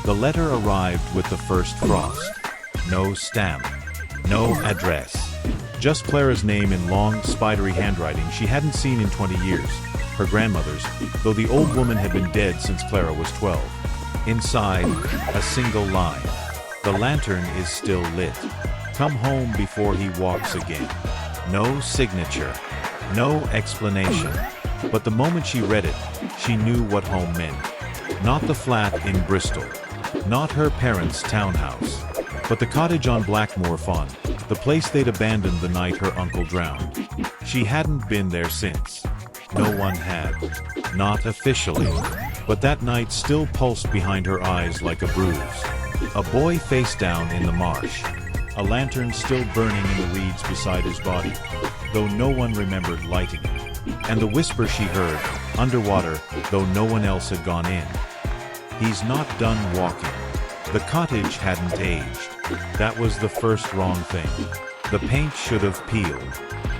The letter arrived with the first frost. No stamp. No address. Just Clara's name in long, spidery handwriting she hadn't seen in 20 years. Her grandmother's, though the old woman had been dead since Clara was 12. Inside, a single line. The lantern is still lit. Come home before he walks again. No signature. No explanation. But the moment she read it, she knew what home meant. Not the flat in Bristol. Not her parents' townhouse. But the cottage on Blackmoor Farm, the place they'd abandoned the night her uncle drowned. She hadn't been there since. No one had. Not officially. But that night still pulsed behind her eyes like a bruise. A boy face down in the marsh. A lantern still burning in the reeds beside his body, though no one remembered lighting it. And the whisper she heard, underwater, though no one else had gone in. He's not done walking. The cottage hadn't aged. That was the first wrong thing. The paint should have peeled.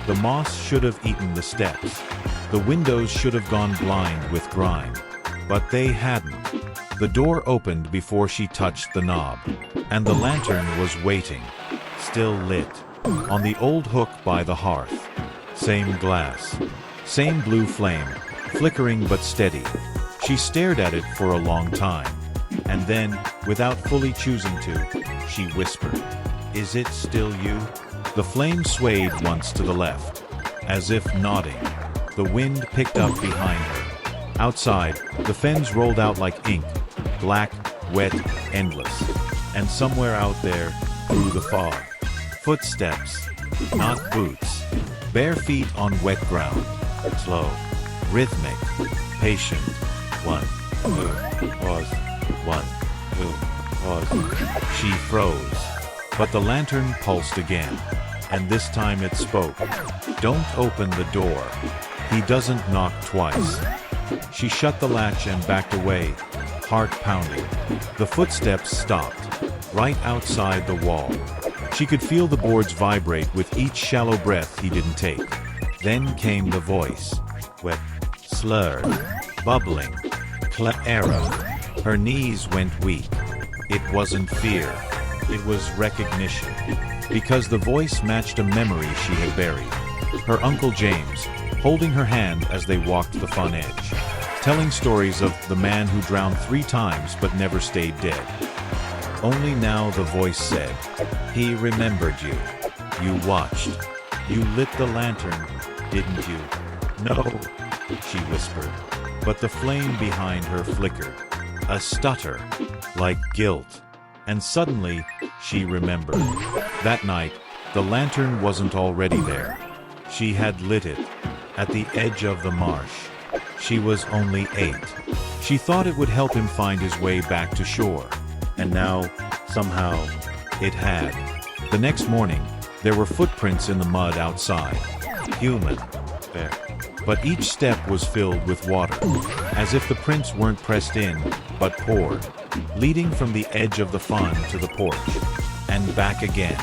The moss should have eaten the steps. The windows should have gone blind with grime. But they hadn't. The door opened before she touched the knob. And the lantern was waiting, still lit, on the old hook by the hearth. Same glass. Same blue flame, flickering but steady. She stared at it for a long time. And then, without fully choosing to, she whispered, "Is it still you?" The flame swayed once to the left, as if nodding. The wind picked up behind her. Outside, the fens rolled out like ink, black, wet, endless. And somewhere out there, through the fog, footsteps, not boots, bare feet on wet ground, slow, rhythmic, patient. One, who was, one, who was. She froze, but the lantern pulsed again, and this time it spoke. Don't open the door. He doesn't knock twice. She shut the latch and backed away, heart pounding. The footsteps stopped, right outside the wall. She could feel the boards vibrate with each shallow breath he didn't take. Then came the voice, wet, slurred, bubbling. Clara. Her knees went weak. It wasn't fear. It was recognition. Because the voice matched a memory she had buried. Her Uncle James, holding her hand as they walked the fun edge. Telling stories of the man who drowned 3 times but never stayed dead. Only now the voice said, "He remembered you. You watched. You lit the lantern, didn't you?" "No," she whispered. But the flame behind her flickered. A stutter, like guilt. And suddenly, she remembered. That night, the lantern wasn't already there. She had lit it, at the edge of the marsh. She was only 8. She thought it would help him find his way back to shore. And now, somehow, it had. The next morning, there were footprints in the mud outside. Human. There. But each step was filled with water, as if the prints weren't pressed in, but poured, leading from the edge of the fawn to the porch, and back again.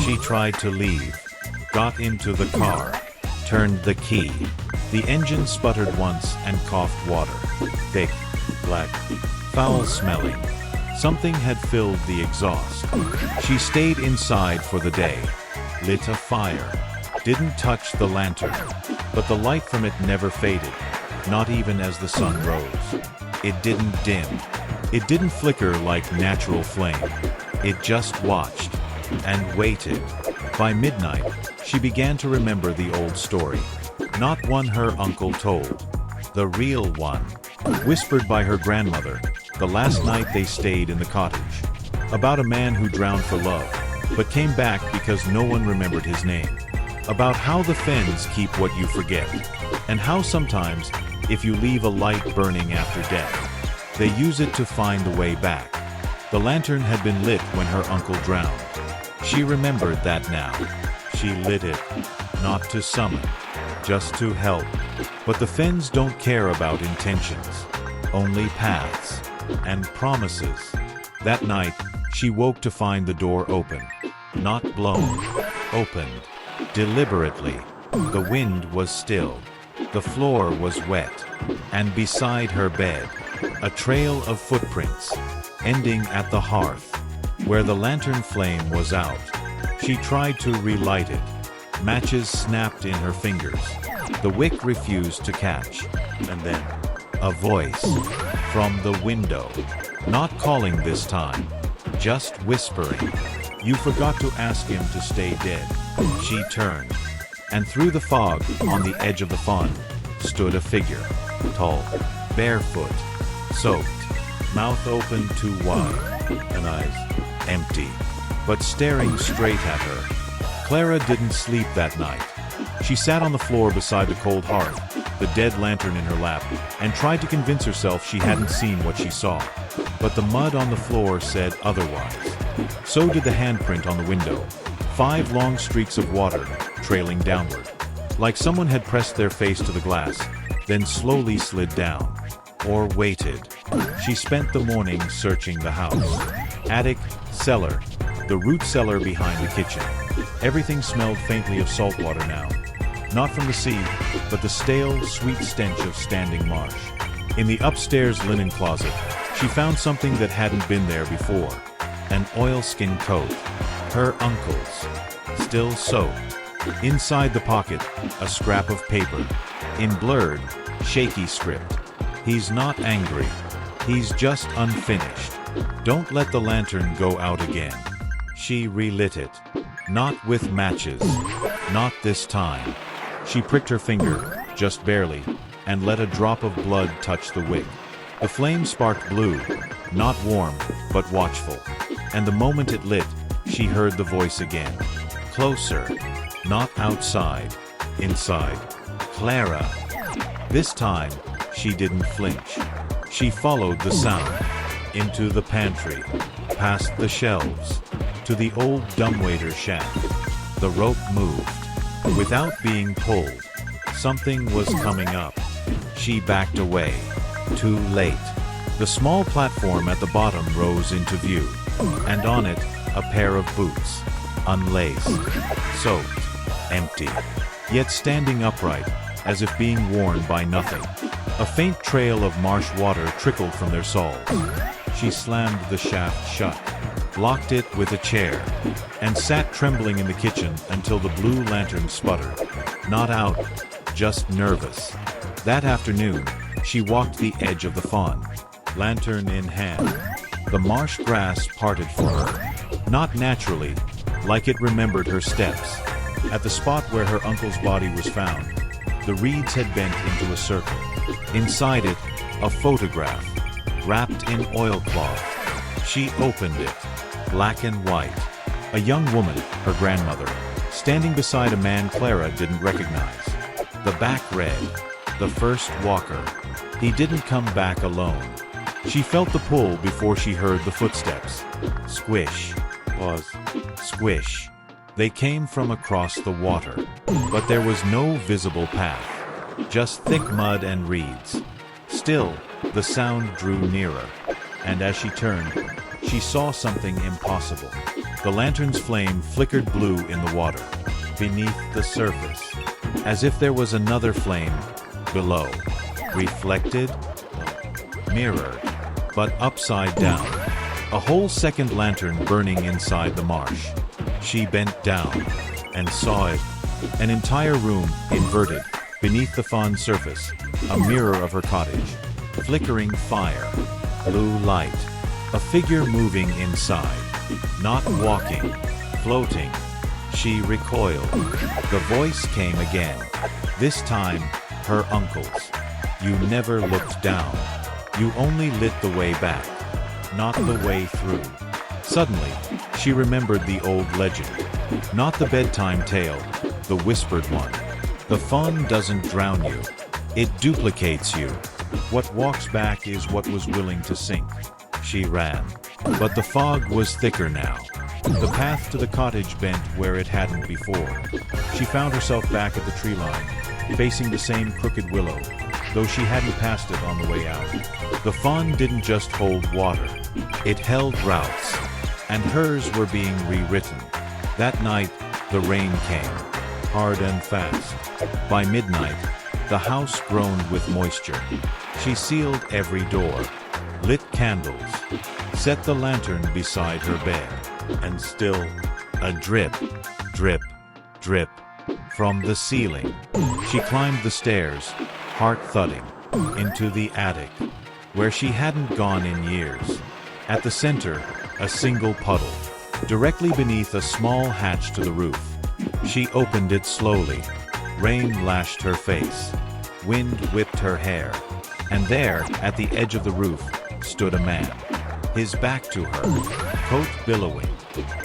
She tried to leave, got into the car, turned the key. The engine sputtered once and coughed water. Thick, black, foul-smelling. Something had filled the exhaust. She stayed inside for the day, lit a fire, didn't touch the lantern, but the light from it never faded, not even as the sun rose. It didn't dim. It didn't flicker like natural flame. It just watched and waited. By midnight, she began to remember the old story. Not one her uncle told. The real one. Whispered by her grandmother, the last night they stayed in the cottage. About a man who drowned for love, but came back because no one remembered his name. About how the fens keep what you forget, and how sometimes, if you leave a light burning after death, they use it to find the way back. The lantern had been lit when her uncle drowned. She remembered that now. She lit it, not to summon, just to help. But the fens don't care about intentions, only paths and promises. That night, she woke to find the door open, not blown, opened. Deliberately. The wind was still. The floor was wet. And beside her bed, a trail of footprints. ending at the hearth, where the lantern flame was out. She tried to relight it. Matches snapped in her fingers. The wick refused to catch. And then, a voice from the window. Not calling this time, just whispering. "You forgot to ask him to stay dead." She turned, and through the fog, on the edge of the font, stood a figure. Tall, barefoot, soaked, mouth open too wide, and eyes empty, but staring straight at her. Clara didn't sleep that night. She sat on the floor beside the cold hearth, the dead lantern in her lap, and tried to convince herself she hadn't seen what she saw. But the mud on the floor said otherwise. So did the handprint on the window. 5 long streaks of water, trailing downward. Like someone had pressed their face to the glass, then slowly slid down. Or waited. She spent the morning searching the house. Attic, cellar, the root cellar behind the kitchen. Everything smelled faintly of salt water now. Not from the sea, but the stale, sweet stench of standing marsh. In the upstairs linen closet, she found something that hadn't been there before. An oilskin coat. Her uncle's. Still soaked. Inside the pocket, a scrap of paper. In blurred, shaky script. "He's not angry. He's just unfinished. Don't let the lantern go out again." She relit it. Not with matches. Not this time. She pricked her finger, just barely, and let a drop of blood touch the wick. The flame sparked blue, not warm, but watchful. And the moment it lit, she heard the voice again. Closer. Not outside. Inside. "Clara." This time, she didn't flinch. She followed the sound. Into the pantry. Past the shelves. To the old dumbwaiter shaft. The rope moved. Without being pulled. Something was coming up. She backed away. Too late. The small platform at the bottom rose into view. And on it, a pair of boots. Unlaced. Soaked. Empty. Yet standing upright, as if being worn by nothing. A faint trail of marsh water trickled from their soles. She slammed the shaft shut, blocked it with a chair, and sat trembling in the kitchen until the blue lantern sputtered. Not out, just nervous. That afternoon, she walked the edge of the fawn, lantern in hand. The marsh grass parted for her, not naturally, like it remembered her steps. At the spot where her uncle's body was found, the reeds had bent into a circle. Inside it, a photograph, wrapped in oilcloth. She opened it, black and white. A young woman, her grandmother, standing beside a man Clara didn't recognize. The back read, "The first walker. He didn't come back alone." She felt the pull before she heard the footsteps. Squish. Pause. Squish. They came from across the water, but there was no visible path. Just thick mud and reeds. Still, the sound drew nearer, and as she turned, she saw something impossible. The lantern's flame flickered blue in the water, beneath the surface, as if there was another flame below, reflected, mirrored, but upside down. A whole second lantern burning inside the marsh. She bent down and saw it, an entire room inverted, beneath the fawn surface, a mirror of her cottage, flickering fire, blue light, a figure moving inside, not walking, floating. She recoiled. The voice came again, this time her uncle's. "You never looked down. You only lit the way back, not the way through." Suddenly, she remembered the old legend. Not the bedtime tale, the whispered one. The fawn doesn't drown you. It duplicates you. What walks back is what was willing to sink. She ran. But the fog was thicker now. The path to the cottage bent where it hadn't before. She found herself back at the tree line, facing the same crooked willow, though she hadn't passed it on the way out. The fawn didn't just hold water. It held routes, and hers were being rewritten. That night, the rain came, hard and fast. By midnight, the house groaned with moisture. She sealed every door, lit candles, set the lantern beside her bed, and still a drip, drip, drip from the ceiling. She climbed the stairs, heart thudding, into the attic, where she hadn't gone in years. At the center, a single puddle, directly beneath a small hatch to the roof. She opened it slowly. Rain lashed her face. Wind whipped her hair. And there, at the edge of the roof, stood a man. His back to her, coat billowing,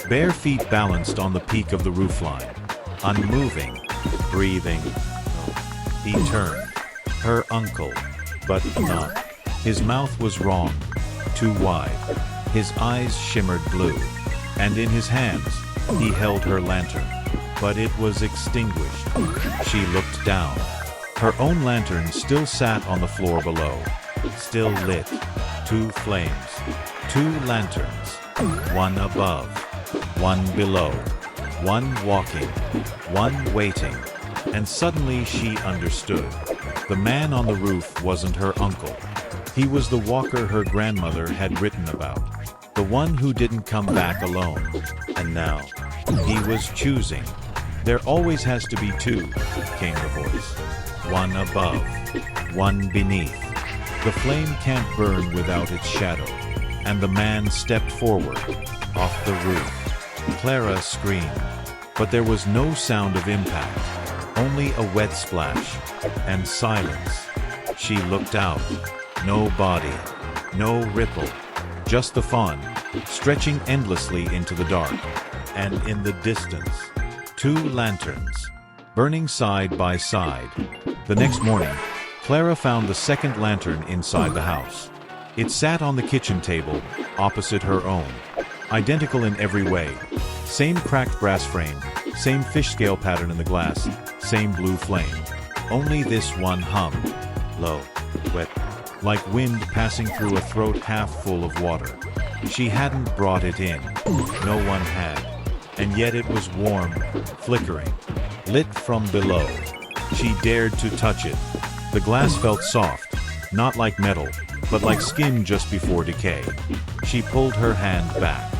bare feet balanced on the peak of the roofline. Unmoving, breathing. He turned. Her uncle, but not. His mouth was wrong, too wide. His eyes shimmered blue, and in his hands he held her lantern. But it was extinguished. She looked down. Her own lantern still sat on the floor below, still lit. 2 flames, 2 lanterns, one above, one below, one walking, one waiting. And suddenly she understood. The man on the roof wasn't her uncle. He was the walker her grandmother had written about, the one who didn't come back alone. And now, he was choosing. There always has to be 2, came the voice. One above, one beneath. The flame can't burn without its shadow. And the man stepped forward, off the roof. Clara screamed, but there was no sound of impact, only a wet splash, and silence. She looked out. No body, no ripple, just the fawn, stretching endlessly into the dark. And in the distance, 2 lanterns, burning side by side. The next morning, Clara found the second lantern inside the house. It sat on the kitchen table, opposite her own. Identical in every way. Same cracked brass frame, same fish scale pattern in the glass, same blue flame. Only this one hummed, low, wet, like wind passing through a throat half full of water. She hadn't brought it in. No one had. And yet it was warm, flickering, lit from below. She dared to touch it. The glass felt soft, not like metal, but like skin just before decay. She pulled her hand back.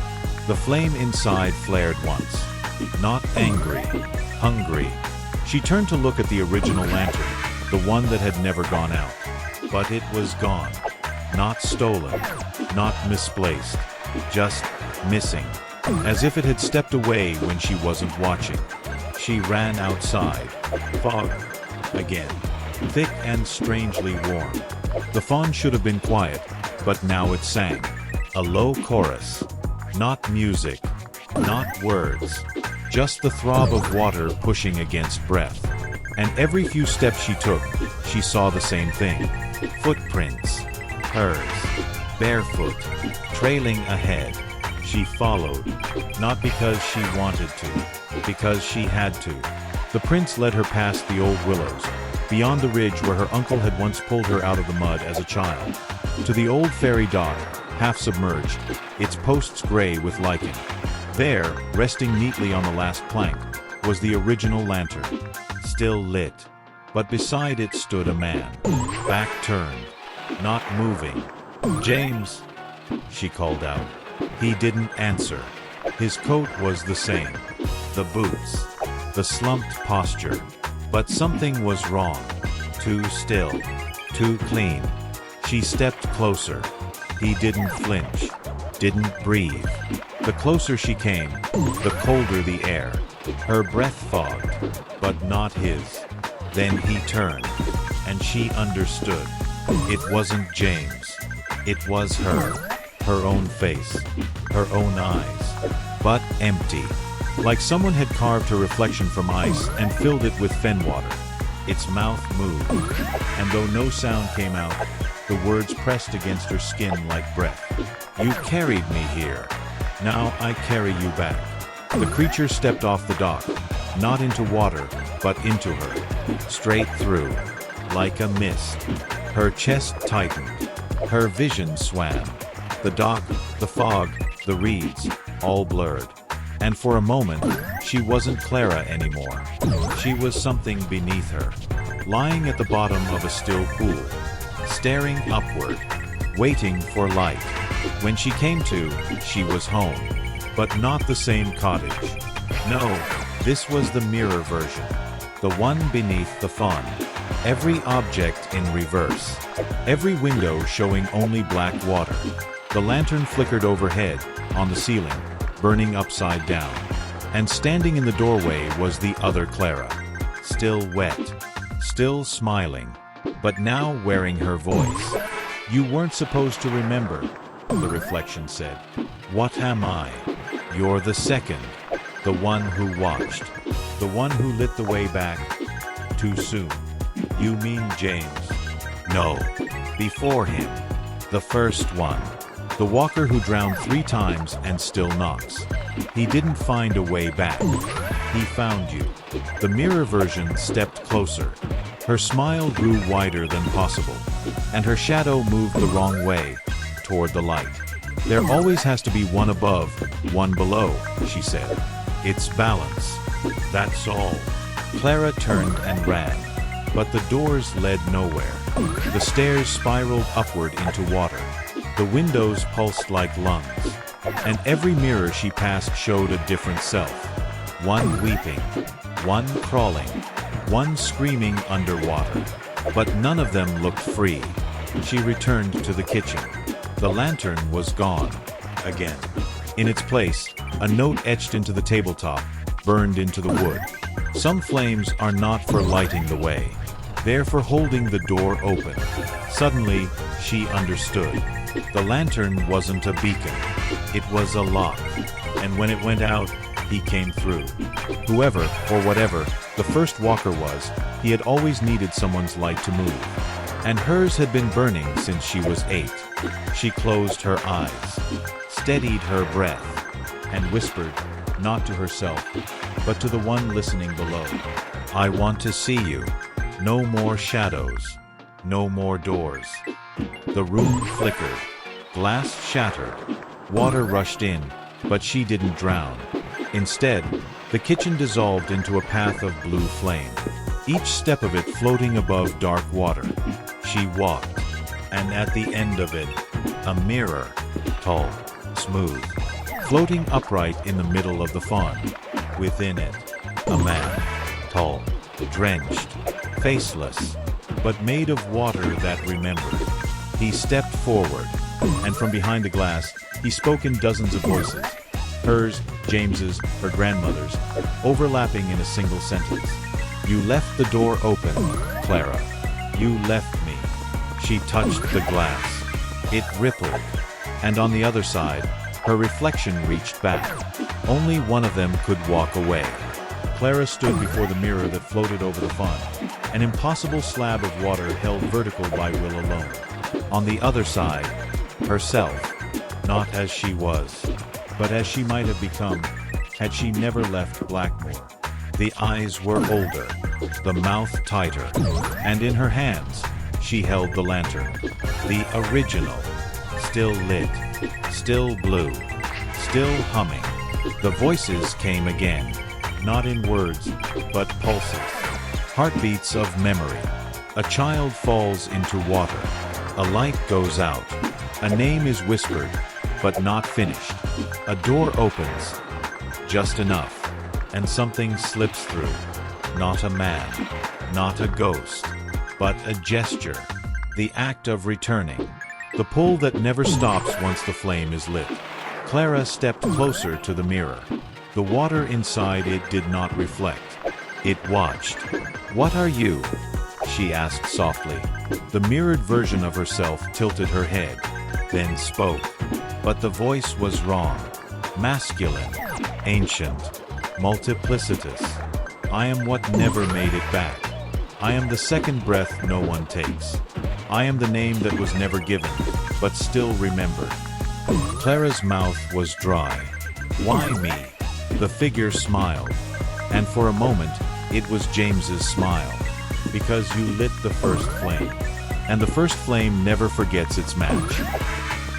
The flame inside flared once. Not angry, hungry. She turned to look at the original lantern, the one that had never gone out. But it was gone. Not stolen, not misplaced, just missing. As if it had stepped away when she wasn't watching. She ran outside. Fog. Again. Thick and strangely warm. The fawn should have been quiet, but now it sang. A low chorus. Not music. Not words. Just the throb of water pushing against breath. And every few steps she took, she saw the same thing. Footprints. Hers. Barefoot. Trailing ahead. She followed. Not because she wanted to. Because she had to. The prince led her past the old willows, beyond the ridge where her uncle had once pulled her out of the mud as a child, to the old ferry dock, half submerged, its posts gray with lichen. There, resting neatly on the last plank, was the original lantern, still lit. But beside it stood a man, back turned, not moving. "James," she called out. He didn't answer. His coat was the same, the boots, the slumped posture. But something was wrong. Too still, too clean. She stepped closer. He didn't flinch, didn't breathe. The closer she came, the colder the air. Her breath fogged, but not his. Then he turned, and she understood. It wasn't James. It was her. Her own face. Her own eyes. But empty. Like someone had carved her reflection from ice and filled it with fen water. Its mouth moved, and though no sound came out, the words pressed against her skin like breath. "You carried me here. Now I carry you back." The creature stepped off the dock, not into water, but into her, straight through, like a mist. Her chest tightened. Her vision swam. The dock, the fog, the reeds, all blurred. And for a moment, she wasn't Clara anymore. She was something beneath her, lying at the bottom of a still pool, staring upward, waiting for light. When she came to, she was home. But not the same cottage. No, this was the mirror version. The one beneath the fawn. Every object in reverse. Every window showing only black water. The lantern flickered overhead, on the ceiling, burning upside down. And standing in the doorway was the other Clara. Still wet. Still smiling. But now wearing her voice. You weren't supposed to remember, the reflection said. What am I? You're the second. The one who watched. The one who lit the way back. Too soon. You mean James? No. Before him. The first one. The walker who drowned 3 times and still knocks. He didn't find a way back. He found you. The mirror version stepped closer. Her smile grew wider than possible, and her shadow moved the wrong way, toward the light. There always has to be one above, one below, she said. It's balance. That's all. Clara turned and ran, but the doors led nowhere. The stairs spiraled upward into water. The windows pulsed like lungs, and every mirror she passed showed a different self. One weeping, one crawling, one screaming underwater. But none of them looked free. She returned to the kitchen. The lantern was gone. Again. In its place, a note etched into the tabletop, burned into the wood. Some flames are not for lighting the way. They're for holding the door open. Suddenly, she understood. The lantern wasn't a beacon. It was a lock. And when it went out, he came through. Whoever, or whatever, the first walker was, he had always needed someone's light to move. And hers had been burning since she was 8. She closed her eyes, steadied her breath, and whispered, not to herself, but to the one listening below. I want to see you. No more shadows. No more doors. The room flickered. Glass shattered. Water rushed in, but she didn't drown. Instead, the kitchen dissolved into a path of blue flame, each step of it floating above dark water. She walked, and at the end of it, a mirror, tall, smooth, floating upright in the middle of the fawn. Within it, a man, tall, drenched, faceless, but made of water that remembered. He stepped forward, and from behind the glass, he spoke in dozens of voices. Hers, James's, her grandmother's, overlapping in a single sentence. You left the door open, Clara. You left me. She touched the glass. It rippled. And on the other side, her reflection reached back. Only one of them could walk away. Clara stood before the mirror that floated over the fawn, an impossible slab of water held vertical by will alone. On the other side, herself, not as she was, but as she might have become, had she never left Blackmore. The eyes were older, the mouth tighter, and in her hands, she held the lantern. The original, still lit, still blue, still humming. The voices came again, not in words, but pulses, heartbeats of memory. A child falls into water. A light goes out. A name is whispered, but not finished. A door opens, just enough, and something slips through. Not a man, not a ghost, but a gesture. The act of returning. The pull that never stops once the flame is lit. Clara stepped closer to the mirror. The water inside it did not reflect. It watched. What are you? She asked softly. The mirrored version of herself tilted her head, then spoke. But the voice was wrong. Masculine, ancient, multiplicitous. I am what never made it back. I am the second breath no one takes. I am the name that was never given, but still remembered. Clara's mouth was dry. Why me? The figure smiled. And for a moment, it was James's smile. Because you lit the first flame. And the first flame never forgets its match.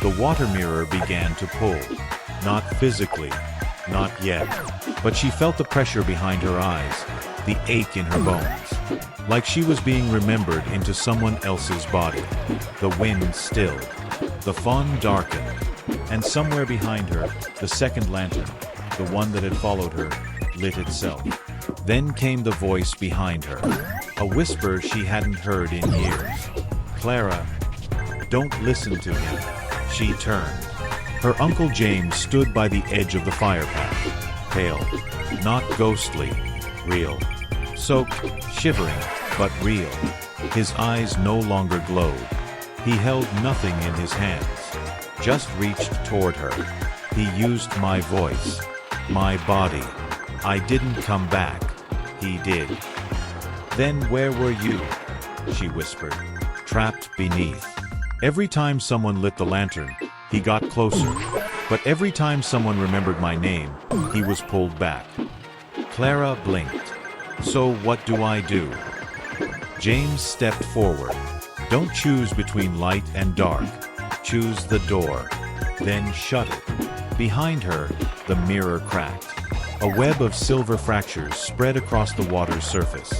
The water mirror began to pull. Not physically, not yet. But she felt the pressure behind her eyes, the ache in her bones. Like she was being remembered into someone else's body. The wind stilled. The fawn darkened. And somewhere behind her, the second lantern, the one that had followed her, lit itself. Then came the voice behind her, a whisper she hadn't heard in years. "Clara, don't listen to him." She turned. Her Uncle James stood by the edge of the fire path, pale, not ghostly, real. Soaked, shivering, but real. His eyes no longer glowed. He held nothing in his hands, just reached toward her. He used my voice, my body. I didn't come back. He did. "Then where were you?" she whispered, trapped beneath. Every time someone lit the lantern, he got closer. But every time someone remembered my name, he was pulled back. Clara blinked. "So what do I do?" James stepped forward. "Don't choose between light and dark. Choose the door. Then shut it." Behind her, the mirror cracked. A web of silver fractures spread across the water's surface.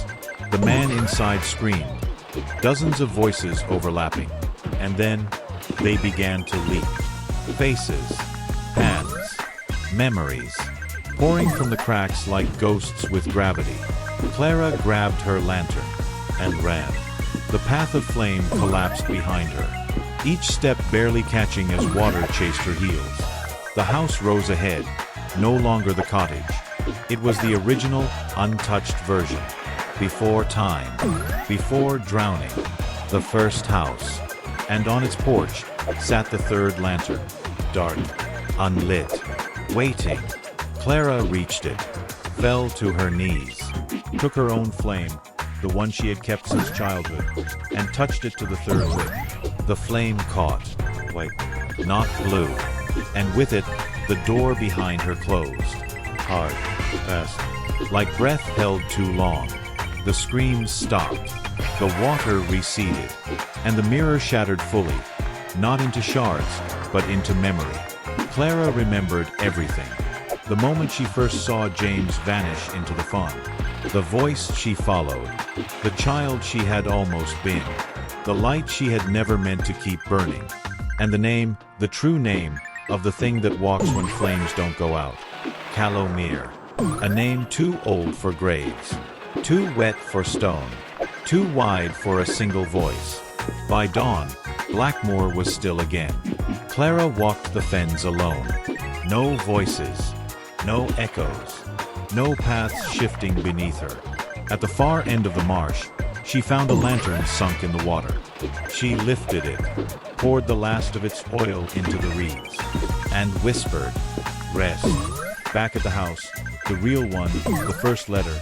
The man inside screamed, dozens of voices overlapping. And then, they began to leap. Faces, hands, memories, pouring from the cracks like ghosts with gravity. Clara grabbed her lantern and ran. The path of flame collapsed behind her, each step barely catching as water chased her heels. The house rose ahead, no longer the cottage. It was the original, untouched version. Before time, before drowning, the first house. And on its porch sat the third lantern, dark, unlit, waiting. Clara reached it, fell to her knees, took her own flame, the one she had kept since childhood, and touched it to the third wick. The flame caught, white, not blue, and with it, the door behind her closed. Hard, fast, like breath held too long. The screams stopped, the water receded, and the mirror shattered fully, not into shards, but into memory. Clara remembered everything. The moment she first saw James vanish into the fun, the voice she followed, the child she had almost been, the light she had never meant to keep burning, and the name, the true name, of the thing that walks when flames don't go out. Calomere. A name too old for graves, too wet for stone, too wide for a single voice. By dawn, Blackmore was still again. Clara walked the fens alone. No voices, no echoes, no paths shifting beneath her. At the far end of the marsh, she found a lantern sunk in the water. She lifted it, poured the last of its oil into the reeds, and whispered, "Rest." Back at the house, the real one, the first letter,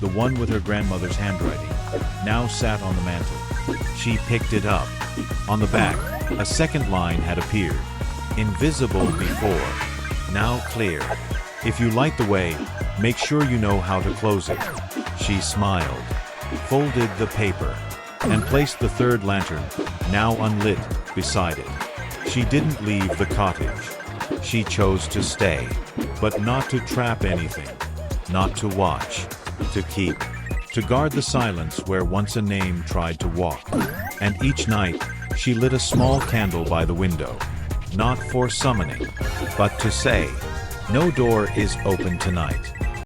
the one with her grandmother's handwriting, now sat on the mantel. She picked it up. On the back, a second line had appeared. Invisible before, now clear. If you light the way, make sure you know how to close it. She smiled, folded the paper, and placed the third lantern, now unlit, beside it. She didn't leave the cottage. She chose to stay, but not to trap anything, not to watch, to keep, to guard the silence where once a name tried to walk. And each night, she lit a small candle by the window, not for summoning, but to say, "No door is open tonight."